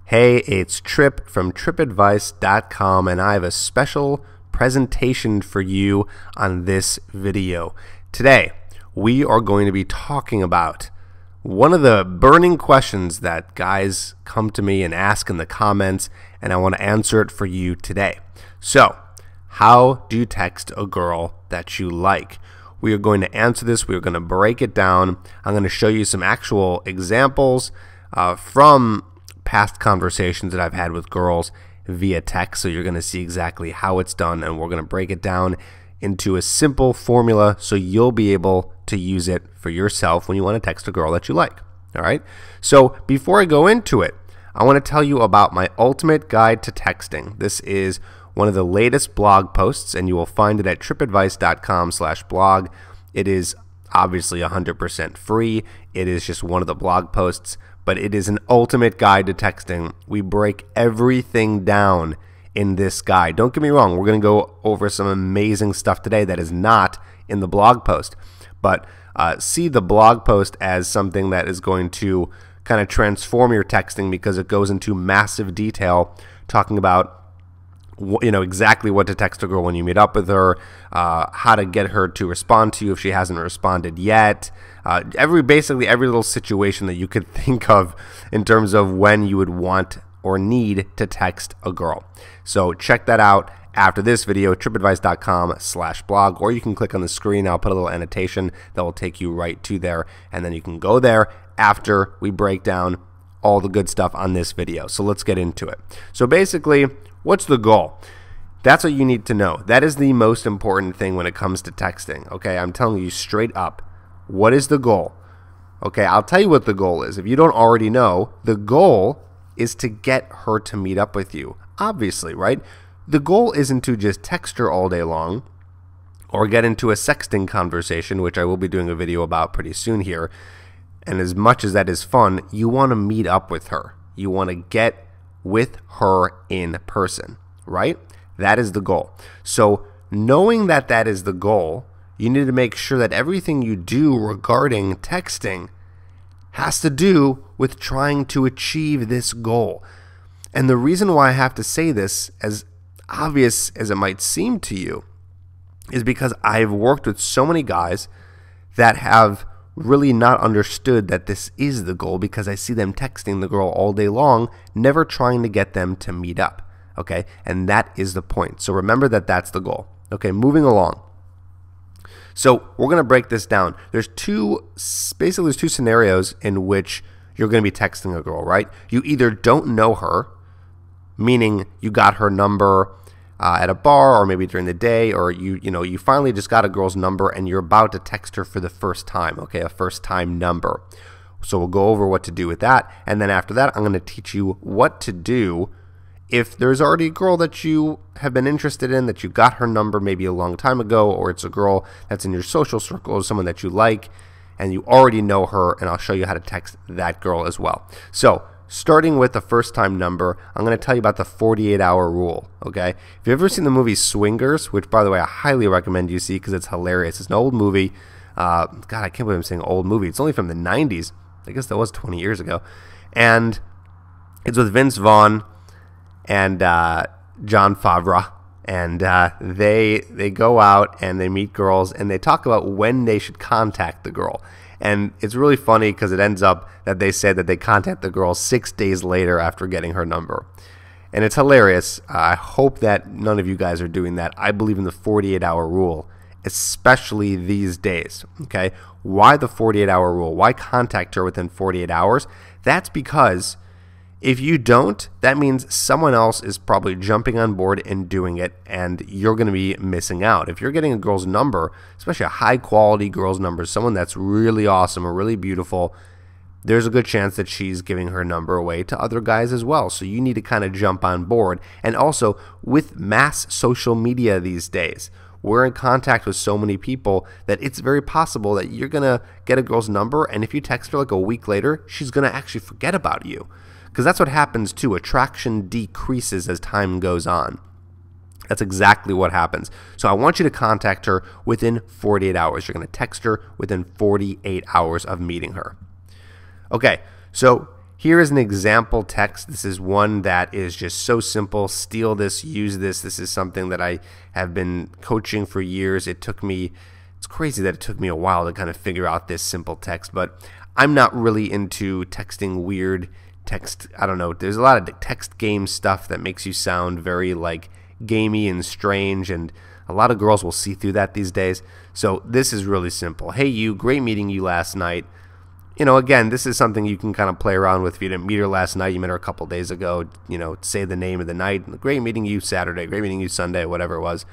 Hey, it's Trip from tripadvice.com, and I have a special presentation for you on this video. Today, we are going to be talking about one of the burning questions that guys come to me and ask in the comments, and I want to answer it for you today. So, how do you text a girl that you like? We are going to answer this. We are going to break it down. I'm going to show you some actual examples from past conversations that I've had with girls via text, so you're going to see exactly how it's done, and we're going to break it down into a simple formula so you'll be able to use it for yourself when you want to text a girl that you like. All right, so before I go into it, I want to tell you about my ultimate guide to texting. This is one of the latest blog posts, and you will find it at tripadvice.com/blog. It is obviously 100% free. It is just one of the blog posts, but it is an ultimate guide to texting. We break everything down in this guide. Don't get me wrong, we're going to go over some amazing stuff today that is not in the blog post, but see the blog post as something that is going to kind of transform your texting, because it goes into massive detail talking about exactly what to text a girl when you meet up with her, how to get her to respond to you if she hasn't responded yet, basically every little situation that you could think of in terms of when you would want or need to text a girl. So check that out after this video, tripadvice.com/blog, or you can click on the screen. I'll put a little annotation that will take you right to there, and then you can go there after we break down all the good stuff on this video. So let's get into it. So basically, what's the goal? That's what you need to know. That is the most important thing when it comes to texting. Okay, I'm telling you straight up, what is the goal? Okay, I'll tell you what the goal is. If you don't already know, the goal is to get her to meet up with you. Obviously, right? The goal isn't to just text her all day long or get into a sexting conversation, which I will be doing a video about pretty soon here. And as much as that is fun, you want to meet up with her. You want to get with her in person, right? That is the goal. So knowing that that is the goal, you need to make sure that everything you do regarding texting has to do with trying to achieve this goal. And the reason why I have to say this, as obvious as it might seem to you, is because I've worked with so many guys that have really not understood that this is the goal, because I see them texting the girl all day long, never trying to get them to meet up. Okay, and that is the point. So remember that that's the goal. Okay, moving along. So we're going to break this down. There's two scenarios in which you're going to be texting a girl, right? You either don't know her, meaning you got her number at a bar or maybe during the day, or you finally just got a girl's number and you're about to text her for the first time, okay, a first time number. So we'll go over what to do with that, and then after that I'm going to teach you what to do if there's already a girl that you have been interested in, that you got her number maybe a long time ago, or it's a girl that's in your social circle or someone that you like and you already know her, and I'll show you how to text that girl as well. So starting with the first time number, I'm going to tell you about the 48-hour rule, okay? If you've ever seen the movie Swingers, which, by the way, I highly recommend you see because it's hilarious. It's an old movie. God, I can't believe I'm saying old movie. It's only from the 90s. I guess that was 20 years ago. And it's with Vince Vaughn and Jon Favreau. And they go out and they meet girls and they talk about when they should contact the girl. And it's really funny because it ends up that they say that they contact the girl 6 days later after getting her number. And it's hilarious. I hope that none of you guys are doing that. I believe in the 48-hour rule, especially these days. Okay? Why the 48-hour rule? Why contact her within 48 hours? That's because if you don't, that means someone else is probably jumping on board and doing it, and you're going to be missing out. If you're getting a girl's number, especially a high-quality girl's number, someone that's really awesome or really beautiful, there's a good chance that she's giving her number away to other guys as well. So you need to kind of jump on board. And also, with mass social media these days, we're in contact with so many people that it's very possible that you're going to get a girl's number, and if you text her like a week later, she's going to actually forget about you. Because that's what happens too. Attraction decreases as time goes on. That's exactly what happens. So I want you to contact her within 48 hours. You're going to text her within 48 hours of meeting her. Okay, so here is an example text. This is one that is just so simple. Steal this, use this. This is something that I have been coaching for years. It's crazy that it took me a while to kind of figure out this simple text, but I'm not really into texting weird text. I don't know. There's a lot of text game stuff that makes you sound very like gamey and strange, and a lot of girls will see through that these days. So this is really simple. Hey, you, great meeting you last night. You know, again, this is something you can kind of play around with. If you didn't meet her last night, you met her a couple days ago, you know, say the name of the night. Great meeting you Saturday, great meeting you Sunday, whatever it was.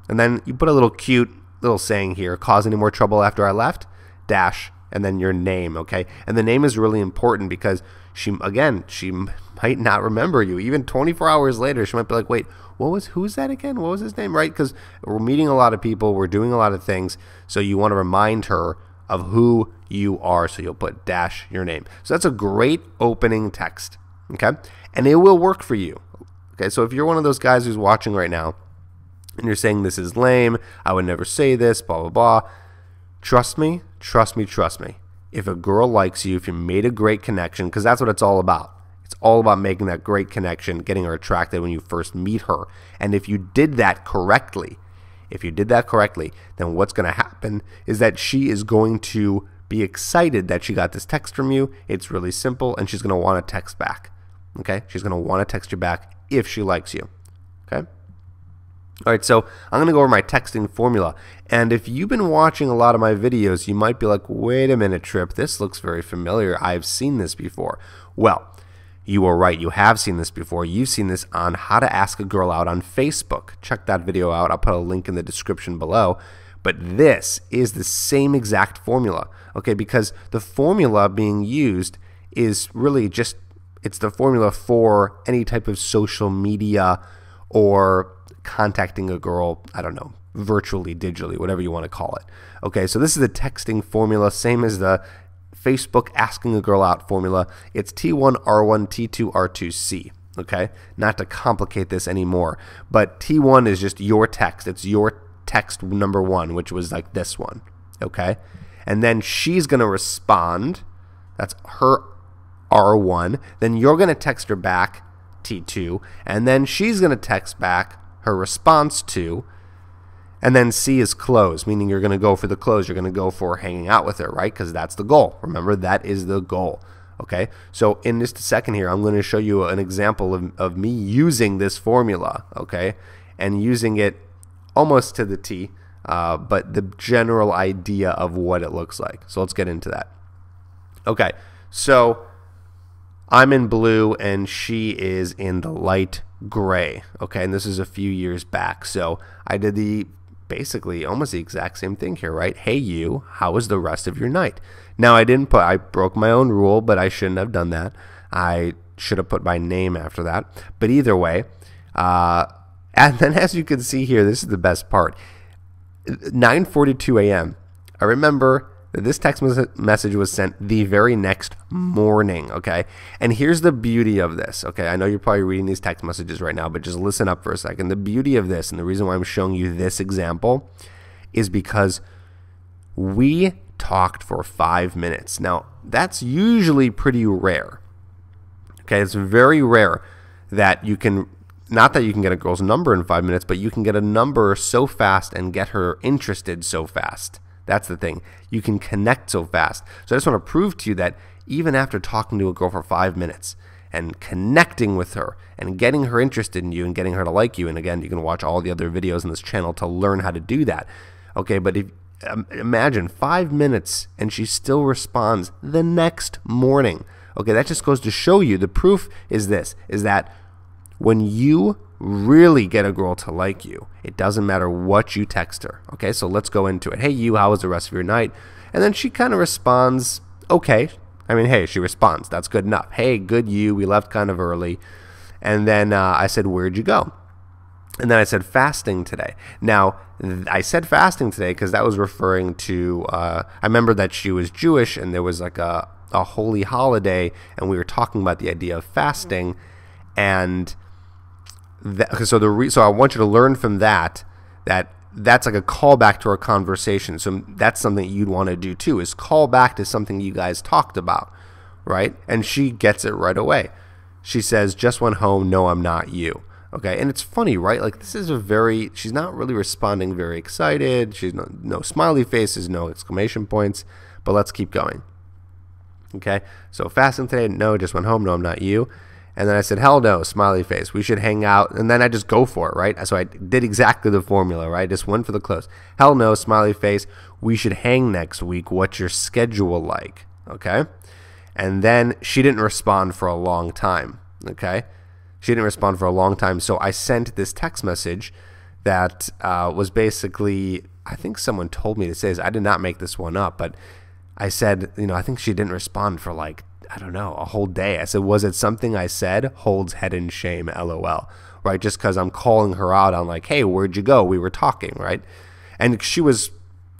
And then you put a little cute little saying here, cause any more trouble after I left, dash, and then your name, okay? And the name is really important because she might not remember you. Even 24 hours later, she might be like, wait, who's that again? What was his name, right? Because we're meeting a lot of people, we're doing a lot of things, so you want to remind her of who you are, so you'll put dash your name. So that's a great opening text, okay? And it will work for you, okay? So if you're one of those guys who's watching right now and you're saying this is lame, I would never say this, blah, blah, blah, trust me. If a girl likes you, if you made a great connection, because that's what it's all about. It's all about making that great connection, getting her attracted when you first meet her. And if you did that correctly, then what's going to happen is that she is going to be excited that she got this text from you. It's really simple, and she's going to want to text back. Okay? She's going to want to text you back if she likes you. Okay? All right, so I'm going to go over my texting formula. And if you've been watching a lot of my videos, you might be like, wait a minute, Trip, this looks very familiar. I've seen this before. Well, you are right. You have seen this before. You've seen this on how to ask a girl out on Facebook. Check that video out. I'll put a link in the description below. But this is the same exact formula, okay? Because the formula being used is really just, it's the formula for any type of social media or contacting a girl, I don't know, virtually, digitally, whatever you want to call it. Okay, so this is the texting formula, same as the Facebook asking a girl out formula. It's T1, R1, T2, R2, C. Okay, not to complicate this anymore, but T1 is just your text. It's your text number one, which was like this one. Okay, and then she's going to respond. That's her R1. Then you're going to text her back, T2, and then she's going to text back her response to, and then C is close, meaning you're going to go for the close. You're going to go for hanging out with her, right? Because that's the goal. Remember, that is the goal. Okay, so in just a second here, I'm going to show you an example of me using this formula, okay, and using it almost to the T, but the general idea of what it looks like. So let's get into that. Okay, so I'm in blue and she is in the light gray, okay, and this is a few years back. So I did basically almost the exact same thing here, right? Hey you, how was the rest of your night? Now I broke my own rule, but I shouldn't have done that. I should have put my name after that. But either way, and then as you can see here, this is the best part. 9:42 a.m. I remember that this text message was sent the very next morning, okay? And here's the beauty of this, okay? I know you're probably reading these text messages right now, but just listen up for a second. The beauty of this, and the reason why I'm showing you this example, is because we talked for 5 minutes. Now, that's usually pretty rare, okay? It's very rare that you can, not that you can get a girl's number in 5 minutes, but you can get a number so fast and get her interested so fast. That's the thing. You can connect so fast. So I just want to prove to you that even after talking to a girl for 5 minutes and connecting with her and getting her interested in you and getting her to like you, and again, you can watch all the other videos in this channel to learn how to do that. Okay, but if imagine 5 minutes and she still responds the next morning. Okay, that just goes to show you the proof is this, is that when you really get a girl to like you, it doesn't matter what you text her. Okay, so let's go into it. Hey you, how was the rest of your night? And then she kind of responds, okay. I mean, hey, she responds. That's good enough. Hey, good you, we left kind of early. And then I said, where'd you go? And then I said, fasting today. Now, I said fasting today because that was referring to, I remember that she was Jewish and there was like a holy holiday and we were talking about the idea of fasting. And so I want you to learn from that's like a callback to our conversation. So that's something you'd want to do too, is call back to something you guys talked about. right? And she gets it right away. She says, just went home, no, I'm not you. Okay, and it's funny, right? Like, this is she's not really responding very excited. She's no smiley faces, no exclamation points, but let's keep going. Okay, so fasting today, no, just went home, no, I'm not you. And then I said, hell no, smiley face, we should hang out. And then I just go for it, right? So I did exactly the formula, right? Just went for the close. Hell no, smiley face, we should hang next week. What's your schedule like? Okay, and then she didn't respond for a long time. Okay, she didn't respond for a long time. So I sent this text message that was basically, I think someone told me to say this. I did not make this one up, but I said, I think she didn't respond for like, I don't know, a whole day. I said, was it something I said? Holds head in shame, LOL, right? Just because I'm calling her out on like, hey, where'd you go? We were talking, right? And she was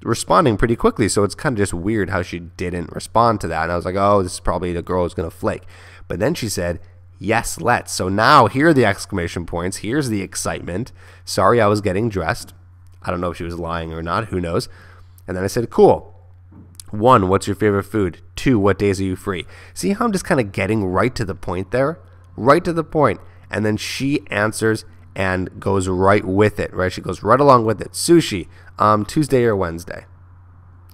responding pretty quickly, so it's kind of just weird how she didn't respond to that. And I was like, oh, this is probably the girl who's going to flake. But then she said, yes, let's. So now here are the exclamation points. Here's the excitement. Sorry, I was getting dressed. I don't know if she was lying or not. Who knows? And then I said, cool. 1, what's your favorite food? 2, what days are you free? See how I'm just kind of getting right to the point there? Right to the point. And then she answers and goes right with it, right? She goes right along with it. Sushi, Tuesday or Wednesday.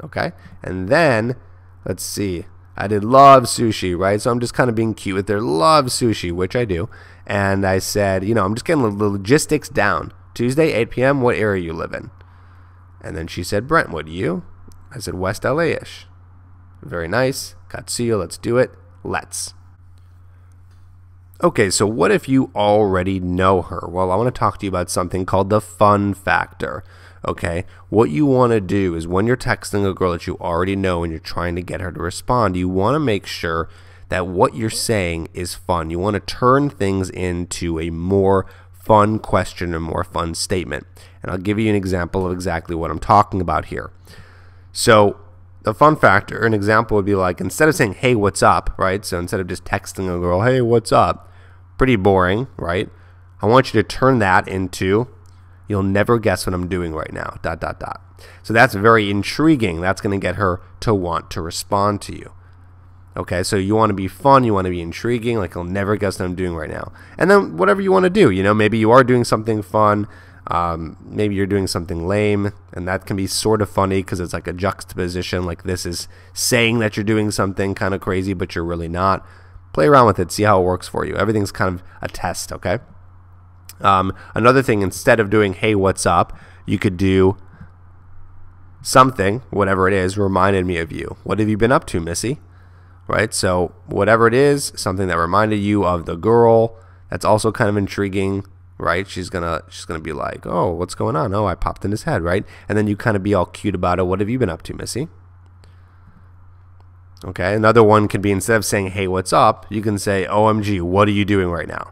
Okay? And then, let's see. I did love sushi, right? So I'm just kind of being cute with her. Love sushi, which I do. And I said, I'm just getting the logistics down. Tuesday, 8 p.m., what area you live in? And then she said, Brentwood, you? I said, West LA-ish. Very nice. Katsuya, let's do it. Let's. Okay, so what if you already know her? Well, I want to talk to you about something called the fun factor. Okay, what you want to do is when you're texting a girl that you already know and you're trying to get her to respond, you want to make sure that what you're saying is fun. You want to turn things into a more fun question, a more fun statement. And I'll give you an example of exactly what I'm talking about here. So the fun factor, an example would be like, instead of saying, hey, what's up, right? So instead of just texting a girl, hey, what's up? Pretty boring, right? I want you to turn that into, you'll never guess what I'm doing right now, ... So that's very intriguing. That's going to get her to want to respond to you. Okay, so you want to be fun, you want to be intriguing, like you'll never guess what I'm doing right now. And then whatever you want to do, maybe you are doing something fun, maybe you're doing something lame, and that can be sort of funny because it's like a juxtaposition, like this is saying that you're doing something kind of crazy, but you're really not. Play around with it, see how it works for you. Everything's kind of a test, okay? Another thing, instead of doing, hey, what's up, you could do something, whatever it is, reminded me of you. What have you been up to, Missy? Right? So whatever it is, something that reminded you of the girl, that's also kind of intriguing, right? She's gonna be like, oh, what's going on? Oh, I popped in his head, right? And then you kind of be all cute about it. What have you been up to, Missy? Okay, another one could be, instead of saying, hey, what's up, you can say, OMG, what are you doing right now?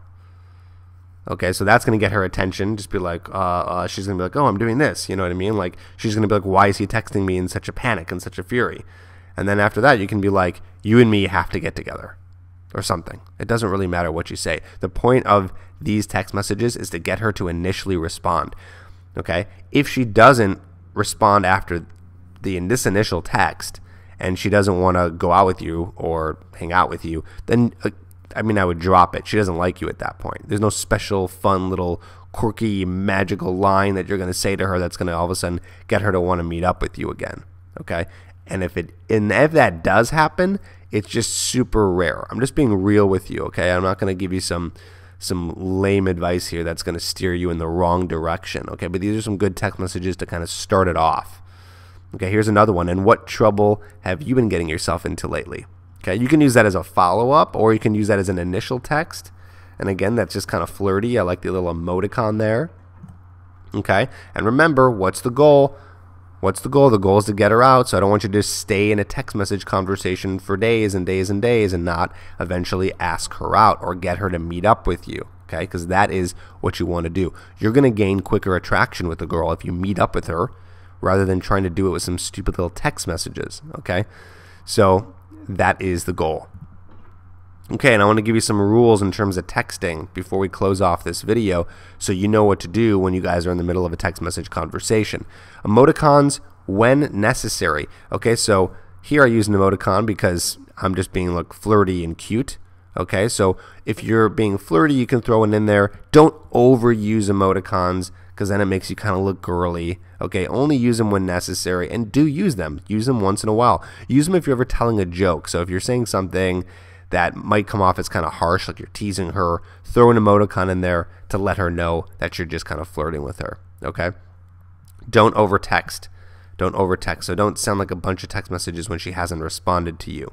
Okay, so that's going to get her attention. Just be like, she's going to be like, oh, I'm doing this. You know what I mean? Like, she's going to be like, why is he texting me in such a panic and such a fury? And then after that, you can be like, you and me have to get together or something. It doesn't really matter what you say. The point of these text messages is to get her to initially respond. Okay, if she doesn't respond after this initial text and she doesn't want to go out with you or hang out with you, then I would drop it. She doesn't like you at that point. There's no special fun little quirky magical line that you're going to say to her that's going to all of a sudden get her to want to meet up with you again. Okay? And if that does happen, it's just super rare. I'm just being real with you, okay? I'm not going to give you some lame advice here that's going to steer you in the wrong direction, okay? But these are some good text messages to kind of start it off. Okay, here's another one. And what trouble have you been getting yourself into lately? Okay, you can use that as a follow-up, or you can use that as an initial text. And again, that's just kind of flirty. I like the little emoticon there. Okay, and remember, what's the goal? What's the goal? The goal is to get her out, so I don't want you to just stay in a text message conversation for days and days and days and not eventually ask her out or get her to meet up with you, okay? Because that is what you want to do. You're going to gain quicker attraction with the girl if you meet up with her rather than trying to do it with some stupid little text messages, okay? So that is the goal. Okay, and I want to give you some rules in terms of texting before we close off this video so you know what to do when you guys are in the middle of a text message conversation. Emoticons when necessary. Okay, so here I use an emoticon because I'm just being like flirty and cute. Okay, so if you're being flirty, you can throw it in there. Don't overuse emoticons because then it makes you kind of look girly. Okay, only use them when necessary, and do use them. Use them once in a while. Use them if you're ever telling a joke. So if you're saying something that might come off as kind of harsh, like you're teasing her, throw an emoticon in there to let her know that you're just kind of flirting with her. Okay, don't over text. Don't over text. So don't sound like a bunch of text messages when she hasn't responded to you.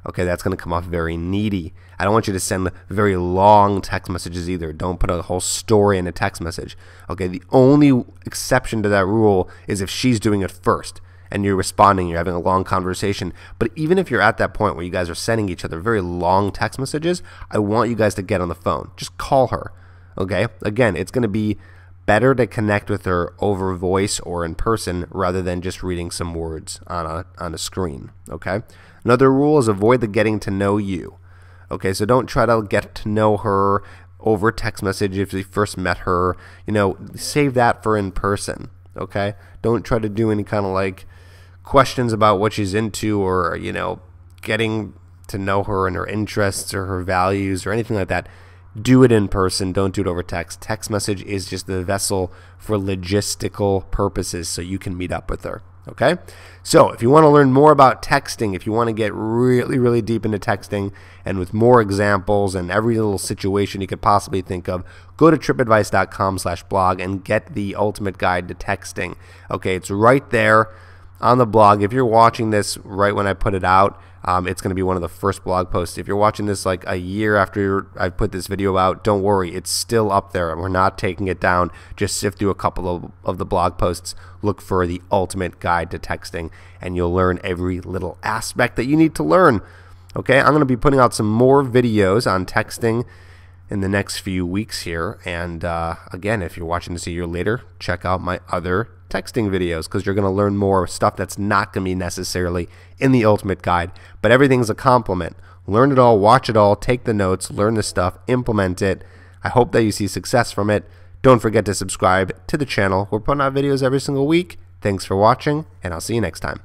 Okay, that's going to come off very needy. I don't want you to send very long text messages either. Don't put a whole story in a text message. Okay, the only exception to that rule is if she's doing it first and you're responding, you're having a long conversation. But even if you're at that point where you guys are sending each other very long text messages, I want you guys to get on the phone. Just call her. Okay, again, it's going to be better to connect with her over voice or in person rather than just reading some words on a screen. Okay. Another rule is avoid the getting to know you. Okay, so don't try to get to know her over text message if you first met her. You know, save that for in person. Okay, don't try to do any kind of like questions about what she's into or, you know, getting to know her and her interests or her values or anything like that. Do it in person. Don't do it over text. Text message is just the vessel for logistical purposes so you can meet up with her. Okay, so if you want to learn more about texting, if you want to get really, really deep into texting and with more examples and every little situation you could possibly think of, go to tripadvice.com/blog and get the ultimate guide to texting. Okay, it's right there on the blog. If you're watching this right when I put it out, it's going to be one of the first blog posts. If you're watching this like a year after I put this video out, don't worry, it's still up there. We're not taking it down. Just sift through a couple of the blog posts, look for the ultimate guide to texting, and you'll learn every little aspect that you need to learn. Okay, I'm going to be putting out some more videos on texting in the next few weeks here. And again, if you're watching this a year later, check out my other texting videos because you're going to learn more stuff that's not going to be necessarily in the ultimate guide, but everything's a complement. Learn it all, watch it all, take the notes, learn the stuff, implement it. I hope that you see success from it. Don't forget to subscribe to the channel. We're putting out videos every single week. Thanks for watching, and I'll see you next time.